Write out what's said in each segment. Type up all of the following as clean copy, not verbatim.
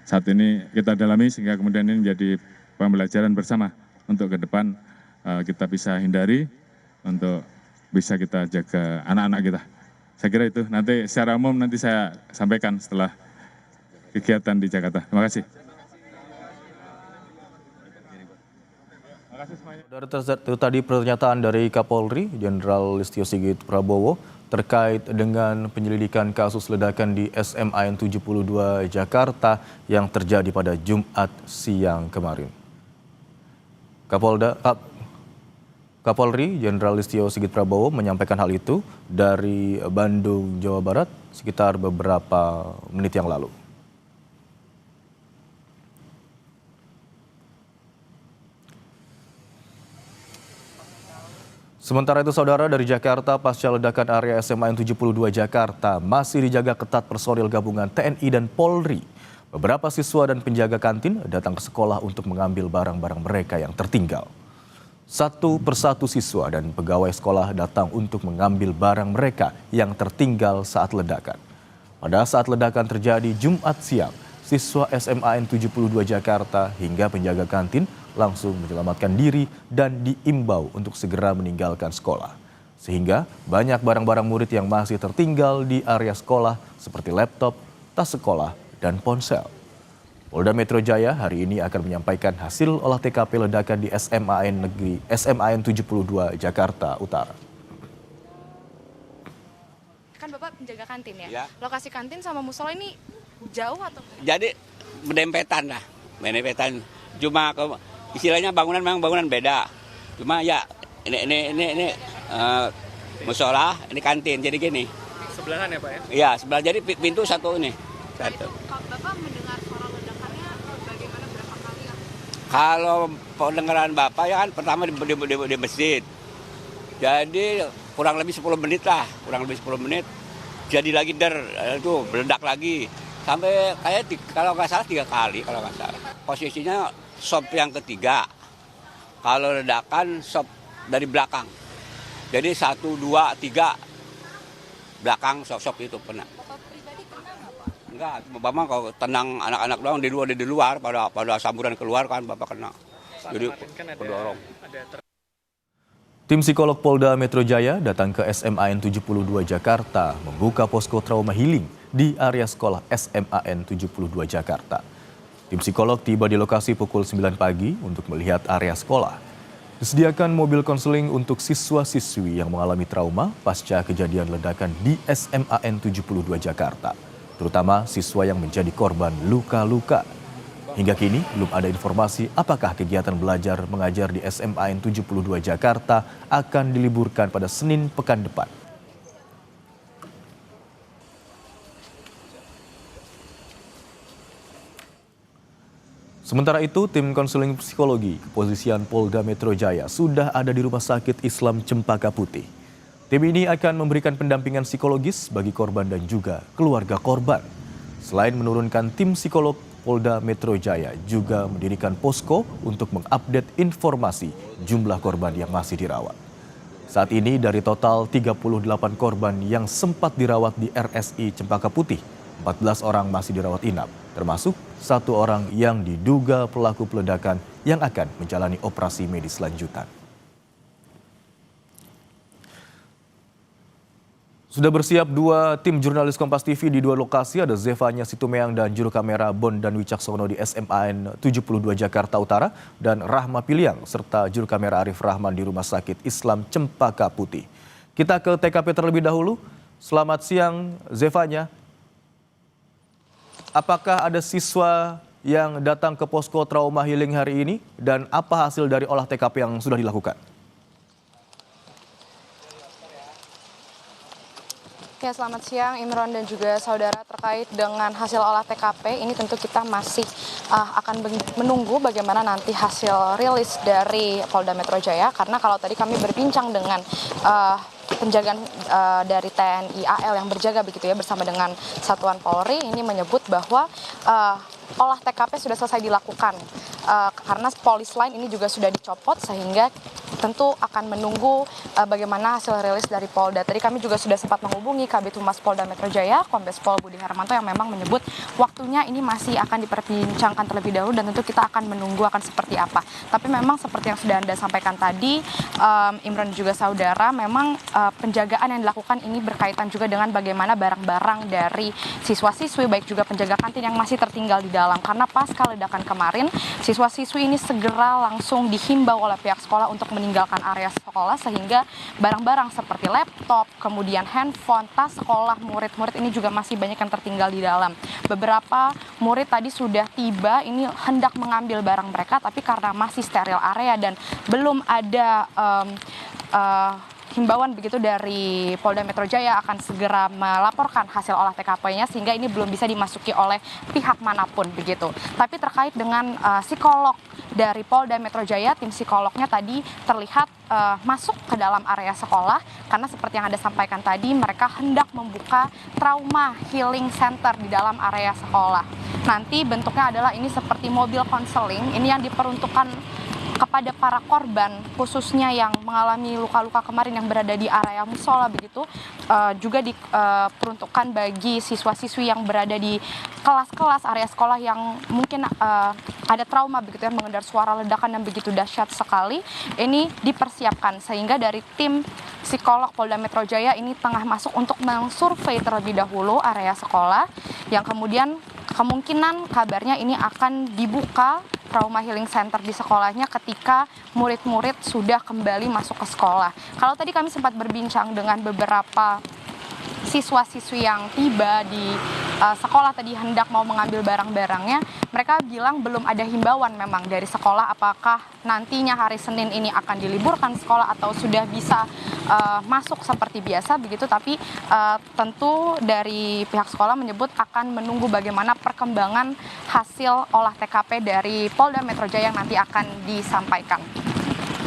saat ini kita dalami sehingga kemudian ini menjadi pembelajaran bersama untuk ke depan kita bisa hindari untuk bisa kita jaga anak-anak kita. Saya kira itu nanti secara umum nanti saya sampaikan setelah kegiatan di Jakarta. Terima kasih. Itu tadi pernyataan dari Kapolri Jenderal Listio Sigit Prabowo terkait dengan penyelidikan kasus ledakan di SMAN 72 Jakarta yang terjadi pada Jumat siang kemarin. Kapolri Jenderal Listio Sigit Prabowo menyampaikan hal itu dari Bandung, Jawa Barat sekitar beberapa menit yang lalu. Sementara itu, saudara, dari Jakarta, pasca ledakan area SMAN 72 Jakarta masih dijaga ketat personil gabungan TNI dan Polri. Beberapa siswa dan penjaga kantin datang ke sekolah untuk mengambil barang-barang mereka yang tertinggal. Satu persatu siswa dan pegawai sekolah datang untuk mengambil barang mereka yang tertinggal saat ledakan. Pada saat ledakan terjadi Jumat siang, siswa SMAN 72 Jakarta hingga penjaga kantin langsung menyelamatkan diri dan diimbau untuk segera meninggalkan sekolah. Sehingga banyak barang-barang murid yang masih tertinggal di area sekolah seperti laptop, tas sekolah, dan ponsel. Polda Metro Jaya hari ini akan menyampaikan hasil olah TKP ledakan di SMAN 72 Jakarta Utara. Kan Bapak penjaga kantin ya? Ya. Lokasi kantin sama musola ini jauh atau? Jadi berdempetan lah, berdempetan. Cuma istilahnya bangunan memang bangunan beda. Cuma ya ini musola, ini kantin. Jadi gini. Sebelahan ya Pak ya? Iya, sebelah. Jadi pintu satu ini. Satu. Bapak mendengar suara ledakannya bagaimana, berapa kali ya? Kalau pendengaran Bapak ya kan pertama di masjid. Jadi kurang lebih 10 menit lah, kurang lebih 10 menit. Jadi lagi itu meledak lagi. Sampai kayak kalau nggak salah 3 kali kalau nggak salah. Posisinya sop yang ketiga. Kalau ledakan sop dari belakang. Jadi 1, 2, 3 belakang sop itu kena. Bapak pribadi kena nggak Pak? Enggak, Bapak kalau tenang anak-anak doang di luar pada samburan keluar kan Bapak kena. Jadi kedorong. Tim psikolog Polda Metro Jaya datang ke SMAN 72 Jakarta membuka posko trauma healing di area sekolah SMAN 72 Jakarta. Tim psikolog tiba di lokasi pukul 9 pagi untuk melihat area sekolah. Disediakan mobil konseling untuk siswa-siswi yang mengalami trauma pasca kejadian ledakan di SMAN 72 Jakarta, terutama siswa yang menjadi korban luka-luka. Hingga kini belum ada informasi apakah kegiatan belajar mengajar di SMAN 72 Jakarta akan diliburkan pada Senin pekan depan. Sementara itu, tim konseling psikologi kepolisian Polda Metro Jaya sudah ada di Rumah Sakit Islam Cempaka Putih. Tim ini akan memberikan pendampingan psikologis bagi korban dan juga keluarga korban. Selain menurunkan tim psikolog, Polda Metro Jaya juga mendirikan posko untuk mengupdate informasi jumlah korban yang masih dirawat. Saat ini dari total 38 korban yang sempat dirawat di RSI Cempaka Putih, 14 orang masih dirawat inap, termasuk 1 orang yang diduga pelaku peledakan yang akan menjalani operasi medis lanjutan. Sudah bersiap 2 tim jurnalis Kompas TV di 2 lokasi, ada Zevanya Situmeang dan juru kamera Bondan Wicaksono di SMAN 72 Jakarta Utara dan Rahma Piliang serta juru kamera Arif Rahman di Rumah Sakit Islam Cempaka Putih. Kita ke TKP terlebih dahulu. Selamat siang Zevanya. Apakah ada siswa yang datang ke posko trauma healing hari ini dan apa hasil dari olah TKP yang sudah dilakukan? Ya, selamat siang Imron dan juga saudara. Terkait dengan hasil olah TKP ini tentu kita masih akan menunggu bagaimana nanti hasil rilis dari Polda Metro Jaya, karena kalau tadi kami berbincang dengan penjagaan dari TNI AL yang berjaga begitu ya bersama dengan Satuan Polri, ini menyebut bahwa olah TKP sudah selesai dilakukan karena polis lain ini juga sudah dicopot, sehingga tentu akan menunggu bagaimana hasil rilis dari Polda. Tadi kami juga sudah sempat menghubungi Kabid Humas Polda Metro Jaya, Kombes Pol Budi Harmanto, yang memang menyebut waktunya ini masih akan diperbincangkan terlebih dahulu dan tentu kita akan menunggu akan seperti apa. Tapi memang seperti yang sudah Anda sampaikan tadi, Imron dan juga saudara, memang penjagaan yang dilakukan ini berkaitan juga dengan bagaimana barang-barang dari siswa-siswi, baik juga penjaga kantin yang masih tertinggal di dalam. Karena pasca ledakan kemarin, siswa-siswi ini segera langsung dihimbau oleh pihak sekolah untuk meninggalkan area sekolah, sehingga barang-barang seperti laptop, kemudian handphone, tas sekolah murid-murid ini juga masih banyak yang tertinggal di dalam. Beberapa murid tadi sudah tiba, ini hendak mengambil barang mereka, tapi karena masih steril area dan belum ada himbauan begitu dari Polda Metro Jaya akan segera melaporkan hasil olah TKP-nya, sehingga ini belum bisa dimasuki oleh pihak manapun begitu. Tapi terkait dengan psikolog dari Polda Metro Jaya, tim psikolognya tadi terlihat masuk ke dalam area sekolah karena seperti yang Anda sampaikan tadi, mereka hendak membuka trauma healing center di dalam area sekolah. Nanti bentuknya adalah ini seperti mobil konseling, ini yang diperuntukkan kepada para korban, khususnya yang mengalami luka-luka kemarin yang berada di area musola begitu, juga diperuntukkan bagi siswa-siswi yang berada di kelas-kelas area sekolah yang mungkin ada trauma begitu ya, mendengar suara ledakan yang begitu dahsyat sekali. Ini dipersiapkan sehingga dari tim psikolog Polda Metro Jaya ini tengah masuk untuk mensurvei terlebih dahulu area sekolah, yang kemudian kemungkinan kabarnya ini akan dibuka trauma healing center di sekolahnya ketika murid-murid sudah kembali masuk ke sekolah. Kalau tadi kami sempat berbincang dengan beberapa siswa-siswi yang tiba di sekolah tadi hendak mau mengambil barang-barangnya, mereka bilang belum ada himbauan memang dari sekolah apakah nantinya hari Senin ini akan diliburkan sekolah atau sudah bisa masuk seperti biasa begitu. Tapi tentu dari pihak sekolah menyebut akan menunggu bagaimana perkembangan hasil olah TKP dari Polda Metro Jaya yang nanti akan disampaikan.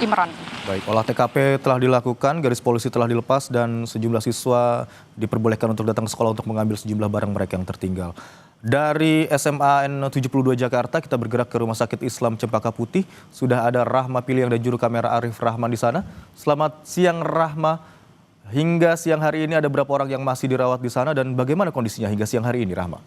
Imron. Baik, olah TKP telah dilakukan, garis polisi telah dilepas, dan sejumlah siswa diperbolehkan untuk datang ke sekolah untuk mengambil sejumlah barang mereka yang tertinggal. Dari SMA N72 Jakarta, kita bergerak ke Rumah Sakit Islam Cempaka Putih. Sudah ada Rahma Piliang dan juru kamera Arif Rahman di sana. Selamat siang, Rahma. Hingga siang hari ini ada berapa orang yang masih dirawat di sana dan bagaimana kondisinya hingga siang hari ini, Rahma?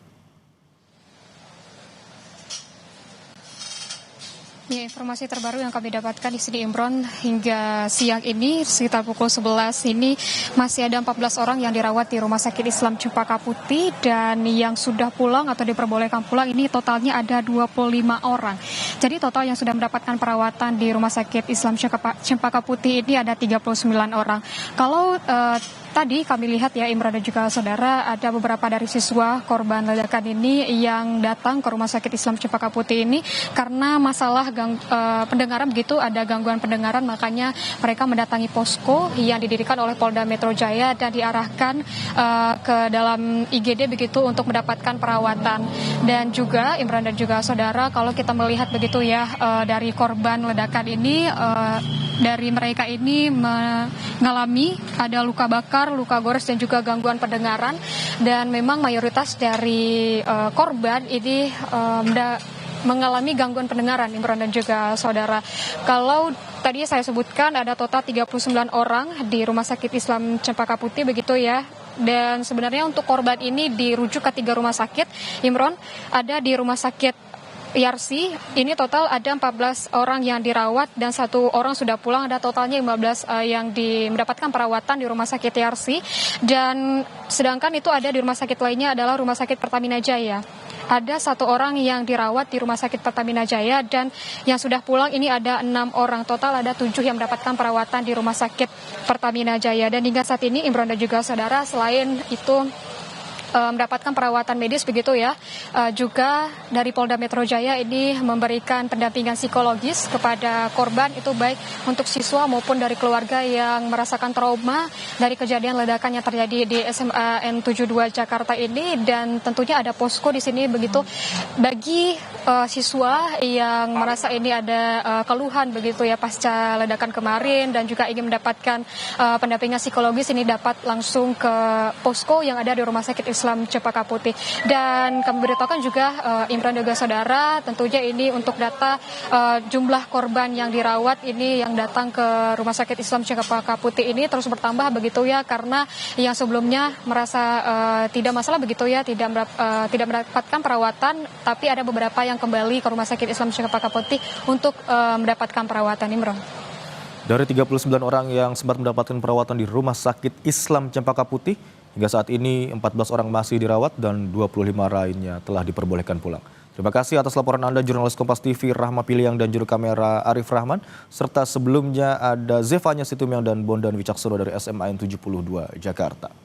Ya, informasi terbaru yang kami dapatkan di sini, Imron, hingga siang ini sekitar pukul 11 ini masih ada 14 orang yang dirawat di Rumah Sakit Islam Cempaka Putih, dan yang sudah pulang atau diperbolehkan pulang ini totalnya ada 25 orang. Jadi total yang sudah mendapatkan perawatan di Rumah Sakit Islam Cempaka Putih ini ada 39 orang. Kalau tadi kami lihat ya, Imran dan juga saudara, ada beberapa dari siswa korban ledakan ini yang datang ke Rumah Sakit Islam Cempaka Putih ini karena masalah pendengaran begitu, ada gangguan pendengaran, makanya mereka mendatangi posko yang didirikan oleh Polda Metro Jaya dan diarahkan ke dalam IGD begitu untuk mendapatkan perawatan. Dan juga Imran dan juga saudara, kalau kita melihat begitu ya, dari korban ledakan ini, dari mereka ini mengalami ada luka bakar, luka gores dan juga gangguan pendengaran, dan memang mayoritas dari korban ini mengalami gangguan pendengaran, Imran dan juga saudara. Kalau tadi saya sebutkan ada total 39 orang di Rumah Sakit Islam Cempaka Putih begitu ya. Dan sebenarnya untuk korban ini dirujuk ke 3 rumah sakit, Imran. Ada di Rumah Sakit IRC, ini total ada 14 orang yang dirawat dan 1 orang sudah pulang, ada totalnya 15 yang mendapatkan perawatan di Rumah Sakit IRC. Dan sedangkan itu ada di rumah sakit lainnya adalah Rumah Sakit Pertamina Jaya. Ada 1 orang yang dirawat di Rumah Sakit Pertamina Jaya, dan yang sudah pulang ini ada 6 orang. Total ada 7 yang mendapatkan perawatan di Rumah Sakit Pertamina Jaya. Dan hingga saat ini, Imran dan juga saudara, selain itu mendapatkan perawatan medis begitu ya, juga dari Polda Metro Jaya ini memberikan pendampingan psikologis kepada korban, itu baik untuk siswa maupun dari keluarga yang merasakan trauma dari kejadian ledakan yang terjadi di SMA N72 Jakarta ini. Dan tentunya ada posko di sini begitu bagi siswa yang merasa ini ada keluhan begitu ya pasca ledakan kemarin dan juga ingin mendapatkan pendampingan psikologis, ini dapat langsung ke posko yang ada di Rumah Sakit Islam Islam Cempaka Putih. Dan kami beritahukan juga Imran dan juga saudara, tentunya ini untuk data jumlah korban yang dirawat ini yang datang ke Rumah Sakit Islam Cempaka Putih ini terus bertambah begitu ya, karena yang sebelumnya merasa tidak masalah begitu ya, tidak mendapatkan perawatan, tapi ada beberapa yang kembali ke Rumah Sakit Islam Cempaka Putih untuk mendapatkan perawatan. Imron. Dari 39 orang yang sempat mendapatkan perawatan di Rumah Sakit Islam Cempaka Putih, hingga saat ini 14 orang masih dirawat dan 25 lainnya telah diperbolehkan pulang. Terima kasih atas laporan Anda, jurnalis Kompas TV Rahma Piliang dan juru kamera Arif Rahman, serta sebelumnya ada Zevanya Situmiang dan Bondan Wicaksono dari SMA N 72 Jakarta.